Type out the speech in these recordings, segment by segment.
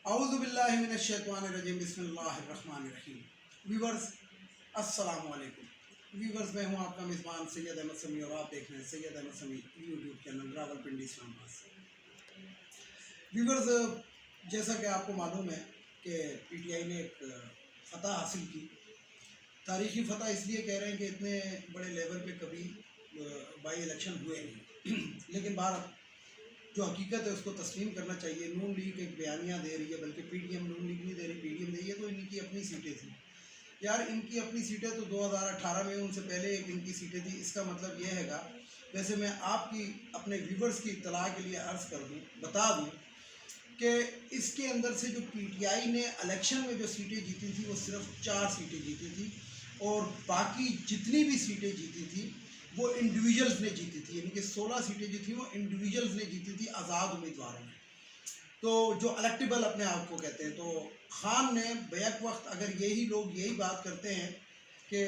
اعوذ باللہ من الشیطان الرجیم بسم اللہ الرحمن الرحیم۔ ویورز السلام علیکم۔ ویورز میں ہوں آپ کا میزبان سید احمد سمیع اور آپ دیکھ رہے ہیں سید احمد سمیع یوٹیوب چینل راولپنڈی اسلام آباد سے۔ ویورز جیسا کہ آپ کو معلوم ہے کہ پی ٹی آئی نے ایک فتح حاصل کی، تاریخی فتح اس لیے کہہ رہے ہیں کہ اتنے بڑے لیول پہ کبھی بائی الیکشن ہوئے نہیں، لیکن بہرحال جو حقیقت ہے اس کو تسلیم کرنا چاہیے۔ نون لیگ ایک بیانیہ دے رہی ہے، بلکہ پی ٹی ایم نون لیگ نہیں دے رہی، پی ٹی ایم دے رہی ہے، تو ان کی اپنی سیٹیں تھیں یار، ان کی اپنی سیٹیں تو 2018 میں ان سے پہلے ایک ان کی سیٹیں تھیں۔ اس کا مطلب یہ ہے گا، ویسے میں آپ کی اپنے ویورز کی اطلاع کے لیے عرض کر دوں، بتا دوں کہ اس کے اندر سے جو پی ٹی آئی نے الیکشن میں جو سیٹیں جیتی تھی وہ صرف 4 سیٹیں جیتی تھی، اور باقی جتنی بھی سیٹیں جیتی تھی وہ انڈیویجلز نے جیتی تھی، یعنی کہ 16 سیٹیں جو تھیں وہ انڈیویجلز نے جیتی تھی، آزاد امیدواروں نے، تو جو الیکٹیبل اپنے آپ کو کہتے ہیں۔ تو خان نے بیک وقت اگر یہی لوگ یہی بات کرتے ہیں کہ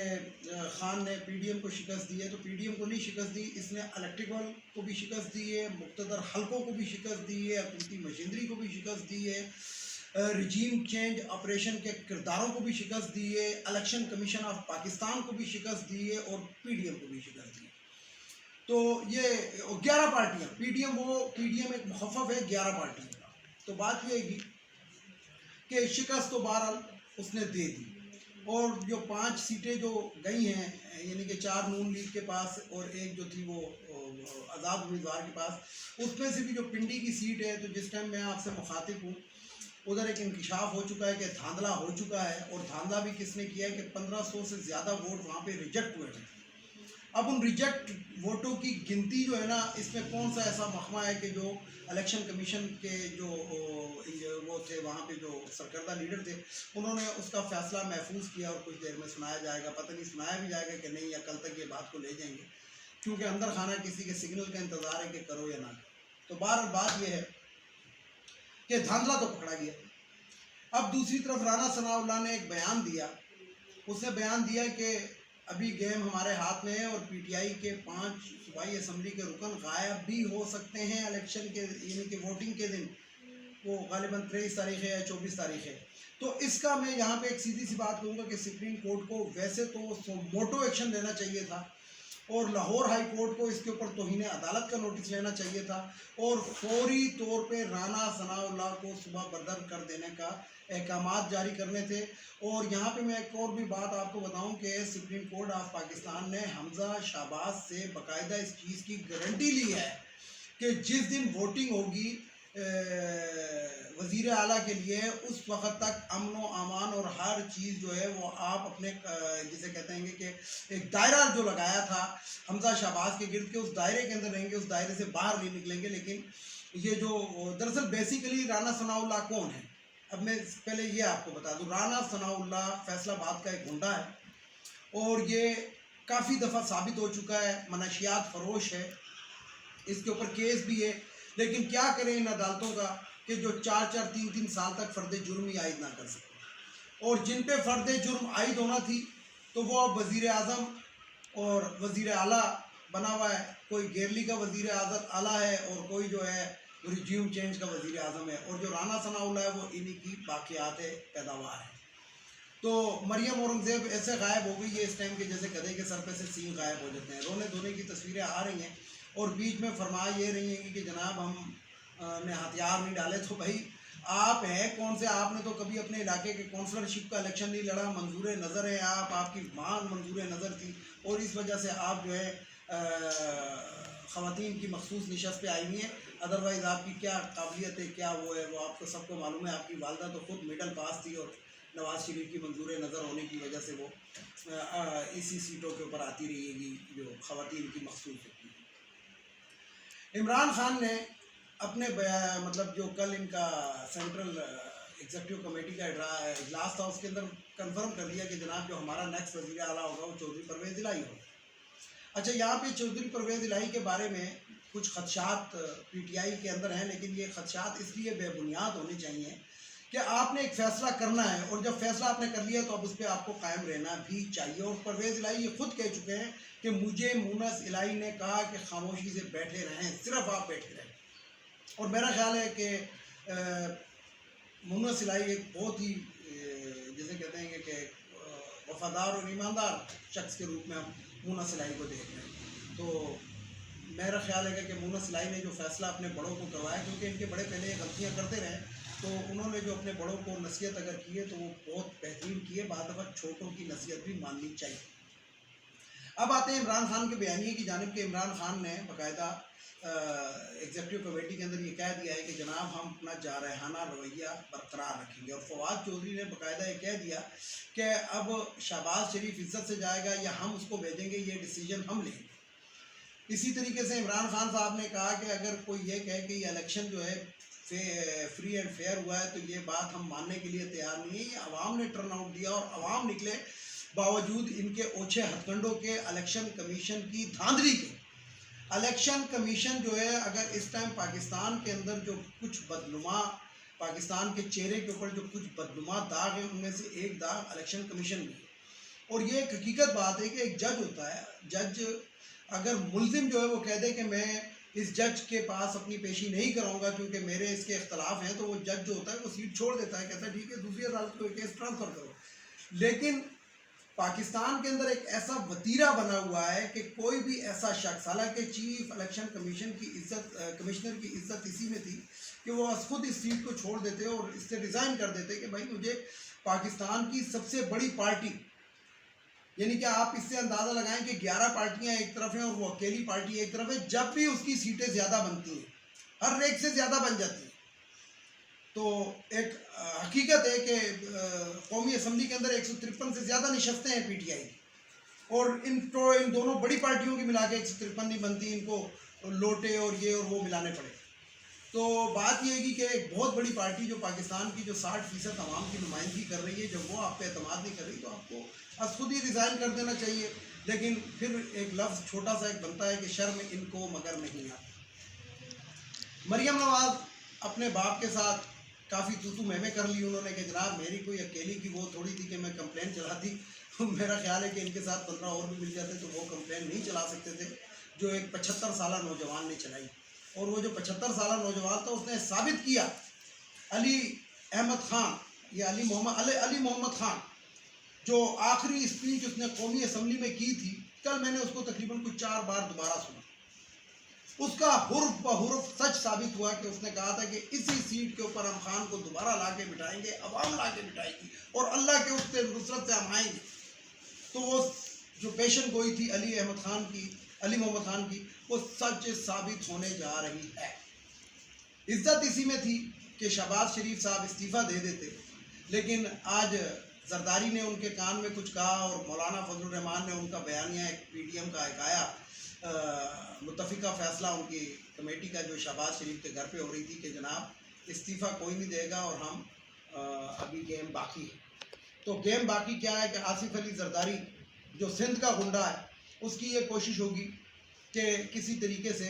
خان نے پی ڈی ایم کو شکست دی ہے، تو پی ڈی ایم کو نہیں شکست دی، اس نے الیکٹیبل کو بھی شکست دی ہے، مقتدر حلقوں کو بھی شکست دی ہے، حکومتی مشینری کو بھی شکست دی ہے، رجیم چینج آپریشن کے کرداروں کو بھی شکست دی ہے، الیکشن کمیشن آف پاکستان کو بھی شکست دی ہے، اور پی ڈی ایم کو بھی شکست دی ہے۔ تو یہ 11 پارٹیاں، پی ڈی ایم ایک مخفف ہے 11 پارٹیوں کا۔ تو بات یہ ہے کہ شکست تو بہرحال اس نے دے دی، اور جو 5 سیٹیں جو گئی ہیں، یعنی کہ 4 نون لیگ کے پاس اور ایک جو تھی وہ آزاد امیدوار کے پاس، اس میں سے بھی جو پنڈی کی سیٹ ہے، تو جس ٹائم میں آپ سے مخاطب ہوں ادھر ایک انکشاف ہو چکا ہے کہ دھاندلا ہو چکا ہے، اور دھاندلا بھی کس نے کیا ہے کہ 1500 سے زیادہ ووٹ وہاں پہ ریجیکٹ ہوئے ہیں۔ اب ان ریجیکٹ ووٹوں کی گنتی جو ہے نا، اس میں کون سا ایسا محکمہ ہے کہ جو الیکشن کمیشن کے جو وہ تھے وہاں پہ جو سرکردہ لیڈر تھے، انہوں نے اس کا فیصلہ محفوظ کیا، اور کچھ دیر میں سنایا جائے گا، پتہ نہیں سنایا بھی جائے گا کہ نہیں، یا کل تک یہ بات کو لے جائیں گے، کیونکہ اندر خانہ کسی کے سگنل کا انتظار ہے کہ کرو یا نہ کرو۔ تو بہرحال بات یہ ہے کہ دھاندلا تو پکڑا گیا۔ اب دوسری طرف رانا ثناء اللہ نے ایک بیان دیا، اس نے بیان دیا کہ ابھی گیم ہمارے ہاتھ میں ہے، اور پی ٹی آئی کے 5 صوبائی اسمبلی کے رکن غائب بھی ہو سکتے ہیں الیکشن کے، یعنی کہ ووٹنگ کے دن، وہ غالباً 23 تاریخ ہے یا 24 تاریخ ہے۔ تو اس کا میں یہاں پہ ایک سیدھی سی بات کہوں گا کہ سپریم کورٹ کو ویسے تو موٹو ایکشن لینا چاہیے تھا، اور لاہور ہائی کورٹ کو اس کے اوپر توہین عدالت کا نوٹس لینا چاہیے تھا، اور فوری طور پہ رانا ثناء اللہ کو صبح بردر کر دینے کا احکامات جاری کرنے تھے۔ اور یہاں پہ میں ایک اور بھی بات آپ کو بتاؤں کہ سپریم کورٹ آف پاکستان نے حمزہ شہباز سے باقاعدہ اس چیز کی گارنٹی لی ہے کہ جس دن ووٹنگ ہوگی وزیر اعلیٰ کے لیے، اس وقت تک امن و امان اور ہر چیز جو ہے وہ آپ اپنے جسے کہتے ہیں کہ ایک دائرہ جو لگایا تھا حمزہ شہباز کے گرد کے، اس دائرے کے اندر رہیں گے، اس دائرے سے باہر نہیں نکلیں گے۔ لیکن یہ جو دراصل بیسیکلی رانا ثناء اللہ کون ہے، اب میں پہلے یہ آپ کو بتا دوں، رانا ثناء اللہ فیصل آباد کا ایک گنڈا ہے، اور یہ کافی دفعہ ثابت ہو چکا ہے منشیات فروش ہے، اس کے اوپر کیس بھی ہے، لیکن کیا کریں ان عدالتوں کا کہ جو 4 3 سال تک فرد جرم ہی عائد نہ کر سکتے، اور جن پہ فرد جرم عائد ہونا تھی تو وہ اب وزیر اعظم اور وزیر اعلیٰ بنا ہوا ہے، کوئی گیرلی کا وزیر اعلیٰ ہے، اور کوئی جو ہے رجیم چینج کا وزیر اعظم ہے، اور جو رانا ثناء اللہ ہے وہ انہی کی باقیات پیداوار ہے۔ تو مریم اورنگزیب ایسے غائب ہو گئی ہے اس ٹائم کے جیسے گدھے کے سر پہ سے سینگ غائب ہو جاتے ہیں، رونے دھونے کی تصویریں آ رہی ہیں، اور بیچ میں فرما یہ رہی ہیں کہ جناب ہم نے ہتھیار نہیں ڈالے۔ تو بھائی آپ ہیں کون سے؟ آپ نے تو کبھی اپنے علاقے کے کونسلرشپ کا الیکشن نہیں لڑا، منظور نظر ہے آپ کی ماں منظور نظر تھی، اور اس وجہ سے آپ جو ہے خواتین کی مخصوص نشست پہ آئی ہوئی ہیں، ادروائز آپ کی کیا قابلیت ہے، کیا وہ ہے، وہ آپ کو سب کو معلوم ہے۔ آپ کی والدہ تو خود مڈل پاس تھی، اور نواز شریف کی منظور نظر ہونے کی وجہ سے وہ اسی سیٹوں کے اوپر آتی رہے گی جو خواتین کی مخصوص ہوتی ہے۔ عمران خان نے اپنے مطلب جو کل ان کا سینٹرل ایگزیکٹو کمیٹی کا اجلاس تھا، اس کے اندر کنفرم کر دیا کہ جناب جو ہمارا نیکسٹ وزیر اعلیٰ ہوگا وہ چودھری پرویز الہی ہوگا۔ اچھا، یہاں پہ چودھری پرویز الہی کے بارے میں کچھ خدشات پی ٹی آئی کے اندر ہیں، لیکن یہ خدشات اس لیے بے بنیاد ہونے چاہیے کہ آپ نے ایک فیصلہ کرنا ہے، اور جب فیصلہ آپ نے کر لیا تو اب اس پہ آپ کو قائم رہنا بھی چاہیے۔ اور پرویز الہی یہ خود کہہ چکے ہیں کہ مجھے مونس الہی نے کہا کہ خاموشی سے بیٹھے رہیں، صرف آپ بیٹھے رہیں، اور میرا خیال ہے کہ مونا سلائی ایک بہت ہی جیسے کہتے ہیں کہ وفادار اور ایماندار شخص کے روپ میں ہم مونا سلائی کو دیکھ رہے ہیں. تو میرا خیال ہے کہ مونا سلائی نے جو فیصلہ اپنے بڑوں کو کروایا، کیونکہ ان کے بڑے پہلے یہ غلطیاں کرتے رہے، تو انہوں نے جو اپنے بڑوں کو نصیحت اگر کی ہے تو وہ بہت بہترین کی ہے. بعض دفعہ چھوٹوں کی نصیحت بھی ماننی چاہیے. اب آتے ہیں عمران خان کے بیانیے کی جانب کہ عمران خان نے باقاعدہ ایگزیکٹو کمیٹی کے اندر یہ کہہ دیا ہے کہ جناب ہم اپنا جارحانہ رویہ برقرار رکھیں گے. اور فواد چودھری نے باقاعدہ یہ کہہ دیا کہ اب شہباز شریف عزت سے جائے گا یا ہم اس کو بھیجیں گے، یہ ڈیسیجن ہم لیں گے. اسی طریقے سے عمران خان صاحب نے کہا کہ اگر کوئی یہ کہے کہ یہ الیکشن جو ہے فری اینڈ فیئر ہوا ہے تو یہ بات ہم ماننے کے لیے تیار نہیں ہے. یہ عوام نے ٹرن آؤٹ دیا اور عوام نکلے باوجود ان کے اوچھے ہتھ کنڈوں کے، الیکشن کمیشن کی دھاندلی کے. الیکشن کمیشن جو ہے اگر اس ٹائم پاکستان کے اندر جو کچھ بدنما، پاکستان کے چہرے کے اوپر جو کچھ بدنما داغ ہیں ان میں سے ایک داغ الیکشن کمیشن بھی ہے. اور یہ ایک حقیقت بات ہے کہ ایک جج ہوتا ہے، جج اگر ملزم جو ہے وہ کہہ دے کہ میں اس جج کے پاس اپنی پیشی نہیں کراؤں گا کیونکہ میرے اس کے اختلاف ہیں، تو وہ جج جو ہوتا ہے وہ سیٹ چھوڑ دیتا ہے، کہتا ہے ٹھیک ہے دوسری عدالت کو کیس ٹرانسفر کرو. لیکن پاکستان کے اندر ایک ایسا وتیرہ بنا ہوا ہے کہ کوئی بھی ایسا شخص، حالانکہ چیف الیکشن کمیشن کی عزت، کمشنر کی عزت اسی میں تھی کہ وہ خود اس سیٹ کو چھوڑ دیتے اور اس سے ریزائن کر دیتے کہ بھائی مجھے پاکستان کی سب سے بڑی پارٹی، یعنی کہ آپ اس سے اندازہ لگائیں کہ 11 پارٹیاں ایک طرف ہیں اور وہ اکیلی پارٹی ایک طرف ہے، جب بھی اس کی سیٹیں زیادہ بنتی ہیں، ہر ایک سے زیادہ بن جاتی ہیں. تو ایک حقیقت ہے کہ قومی اسمبلی کے اندر 153 سے زیادہ نشستیں ہیں پی ٹی آئی کی، اور ان دونوں بڑی پارٹیوں کی ملا کے 153 نہیں بنتی، ان کو لوٹے اور یہ اور وہ ملانے پڑے. تو بات یہ ہے کہ ایک بہت بڑی پارٹی جو پاکستان کی جو 60% عوام کی نمائندگی کر رہی ہے، جب وہ آپ پہ اعتماد نہیں کر رہی تو آپ کو از خود ہی ریزائن کر دینا چاہیے. لیکن پھر ایک لفظ چھوٹا سا ایک بنتا ہے کہ شرم ان کو مگر نہیں آتی. مریم نواز اپنے باپ کے ساتھ کافی تو میں کر لی انہوں نے کہ جناب میری کوئی اکیلی کی وہ تھوڑی تھی کہ میں کمپلین چلاتی. میرا خیال ہے کہ ان کے ساتھ 15 اور بھی مل جاتے تو وہ کمپلین نہیں چلا سکتے تھے جو ایک 75 سالہ نوجوان نے چلائی. اور وہ جو 75 سالہ نوجوان تھا اس نے ثابت کیا، علی احمد خان، یہ علی محمد خان، جو آخری اسپیچ اس نے قومی اسمبلی میں کی تھی، کل میں نے اس کو تقریباً کچھ 4 بار دوبارہ سنا. اس کا حرف بحرف سچ ثابت ہوا کہ اس نے کہا تھا کہ اسی سیٹ کے اوپر ہم خان کو دوبارہ لا کے بٹھائیں گے، عوام لا کے بٹھائے گی اور اللہ کے اس سے نصرت سے ہم آئیں گے. تو وہ جو پیشن گوئی تھی علی محمد خان کی وہ سچ ثابت ہونے جا رہی ہے. عزت اسی میں تھی کہ شہباز شریف صاحب استعفیٰ دے دیتے، لیکن آج زرداری نے ان کے کان میں کچھ کہا اور مولانا فضل الرحمان نے ان کا بیانیہ ایک پی ٹی ایم کا ایک آیا متفقہ فیصلہ ان کی کمیٹی کا جو شہباز شریف کے گھر پہ ہو رہی تھی کہ جناب استعفیٰ کوئی نہیں دے گا اور ہم ابھی گیم باقی ہے. تو گیم باقی کیا ہے کہ آصف علی زرداری جو سندھ کا گنڈا ہے اس کی یہ کوشش ہوگی کہ کسی طریقے سے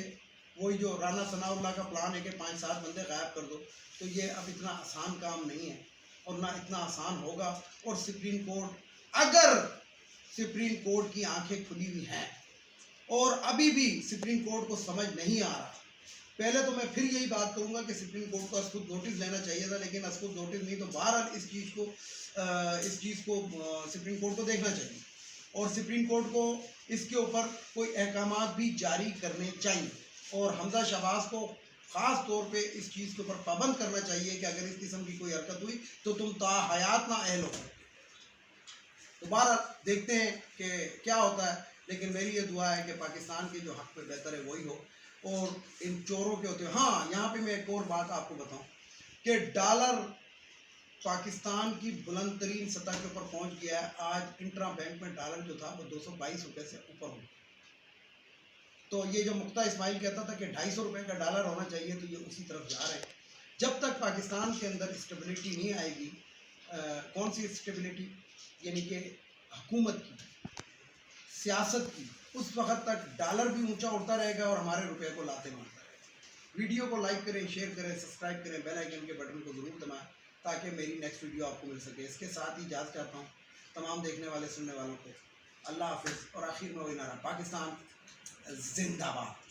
وہی جو رانا ثناء اللہ کا پلان ہے کہ 5-7 بندے غائب کر دو، تو یہ اب اتنا آسان کام نہیں ہے اور نہ اتنا آسان ہوگا. اور سپریم کورٹ، اگر سپریم کورٹ کی آنکھیں کھلی ہوئی ہیں اور ابھی بھی سپریم کورٹ کو سمجھ نہیں آ رہا، پہلے تو میں پھر یہی بات کروں گا کہ سپریم کورٹ کو از خود نوٹس لینا چاہیے تھا، لیکن از خود نوٹس نہیں تو بہرحال اس چیز کو سپریم کورٹ کو دیکھنا چاہیے اور سپریم کورٹ کو اس کے اوپر کوئی احکامات بھی جاری کرنے چاہیے اور حمزہ شہباز کو خاص طور پہ اس چیز کے اوپر پابند کرنا چاہیے کہ اگر اس قسم کی کوئی حرکت ہوئی تو تم تا حیات نہ اہل ہو. دوبارہ دیکھتے ہیں کہ کیا ہوتا ہے، لیکن میری یہ دعا ہے کہ پاکستان کے جو حق پہ بہتر ہے وہی ہو اور ان چوروں کے ہوتے ہیں. ہاں یہاں پہ میں ایک اور بات آپ کو بتاؤں کہ ڈالر پاکستان کی بلند ترین سطح کے اوپر پہنچ گیا ہے. آج انٹرا بینک میں ڈالر جو تھا وہ 222 روپے سے اوپر ہو. تو یہ جو مختہ اسماعیل کہتا تھا کہ 250 روپے کا ڈالر ہونا چاہیے تو یہ اسی طرف جا رہے ہیں. جب تک پاکستان کے اندر اسٹیبلٹی نہیں آئے گی، کون سی اسٹیبلٹی؟ یعنی کہ حکومت کی، سیاست کی، اس وقت تک ڈالر بھی اونچا اڑتا رہے گا اور ہمارے روپے کو لاتے مارتا رہے گا. ویڈیو کو لائک کریں، شیئر کریں، سبسکرائب کریں، بیل آئیکن کے بٹن کو ضرور دبائیں تاکہ میری نیکسٹ ویڈیو آپ کو مل سکے. اس کے ساتھ ہی اجازت چاہتا ہوں تمام دیکھنے والے سننے والوں کو. اللہ حافظ. اور آخر میں وہی نعرہ، پاکستان زندہ باد.